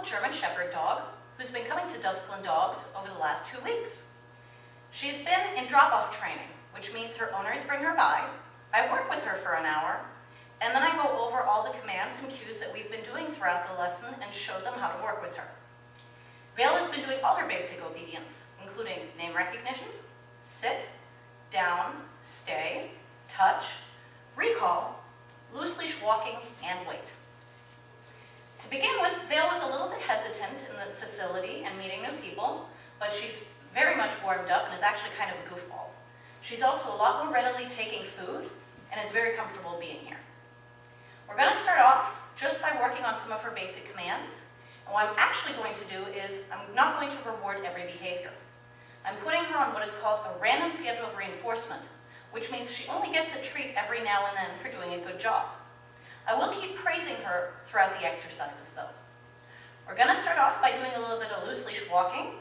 beautiful German Shepherd dog who's been coming to Duskland Dogs over the last 2 weeks. She's been in drop-off training, which means her owners bring her by, I work with her for an hour, and then I go over all the commands and cues that we've been doing throughout the lesson and show them how to work with her. Vail has been doing other basic obedience, including name recognition, sit, down, stay, touch, recall, loose leash walking, and wait. To begin with, Vail was a little bit hesitant in the facility and meeting new people, but she's very much warmed up and is actually kind of a goofball. She's also a lot more readily taking food and is very comfortable being here. We're going to start off just by working on some of her basic commands. And what I'm actually going to do is I'm not going to reward every behavior. I'm putting her on what is called a random schedule of reinforcement, which means she only gets a treat every now and then for doing a good job. I will keep praising her throughout the exercises though. We're going to start off by doing a little bit of loose leash walking.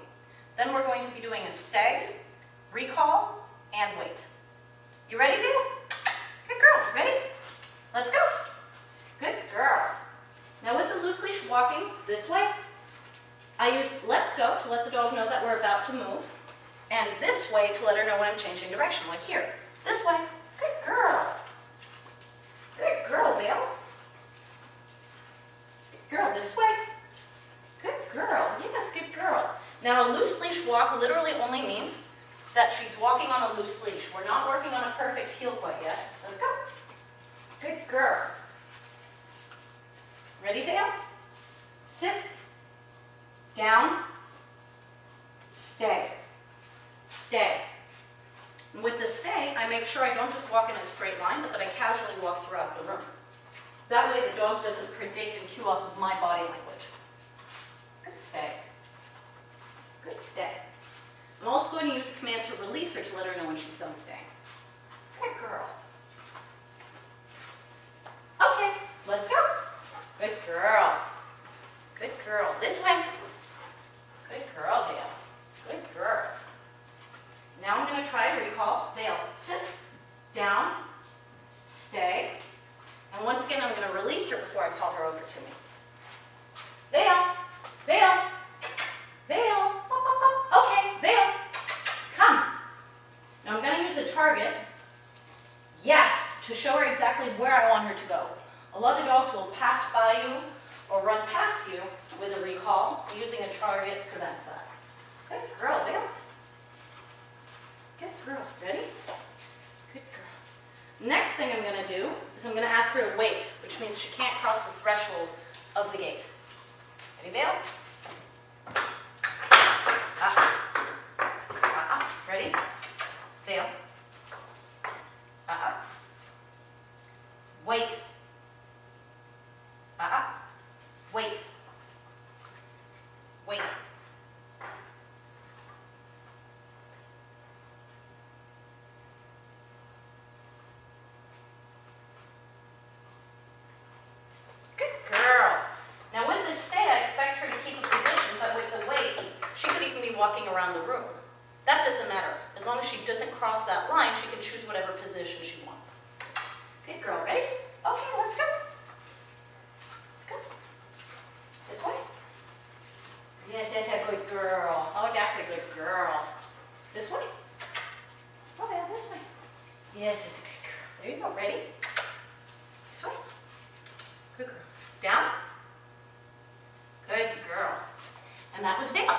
Then we're going to be doing a stay, recall, and wait. You ready, Vail? Good girl. Ready? Let's go. Good girl. Now with the loose leash walking this way, I use let's go to let the dog know that we're about to move, and this way to let her know when I'm changing direction, like here. This way. Good girl. Good girl, Vail. Good girl. This way. Good girl. Yes, good girl. Now a loose leash walk literally only means that she's walking on a loose leash. We're not working on a perfect heel quite yet. Let's go. Good girl. Ready, Vail? Sit, down, stay, stay. And with the stay, I make sure I don't just walk in a straight line, but that I casually walk throughout the room. That way the dog doesn't predict and cue off of my body language. Good stay. Good stay. I'm also going to use command to release her to let her know when she's done staying. Good girl. Okay, let's go. Good girl. Good girl. This way. Good girl, Vail. Good girl. Now I'm going to try a recall. Vail, sit, down, stay. And once again, I'm going to release her before I call her over to me. Vail, Vail, Vail. Okay, Vail, come. Now I'm going to use a target, yes, to show her exactly where I want her to go. A lot of dogs will pass by you or run past you with a recall using a target prevents that. Good girl, Vail. Good girl. Ready? Good girl. Next thing I'm going to do is I'm going to ask her to wait, which means she can't cross the threshold of the gate. Ready, Vail? Ready? Vail. Wait. Wait. Wait. Good girl. Now with the stay, I expect her to keep a position, but with the wait, she could even be walking around the room. That doesn't matter. As long as she doesn't cross that line, she can choose whatever position she wants. Good girl. Ready? Okay, let's go. Let's go. This way. Yes, that's a good girl. Oh, that's a good girl. This way. Oh, yeah, this way. Yes, it's a good girl. There you go. Ready? This way. Good girl. Down. Good girl. And that was Vail.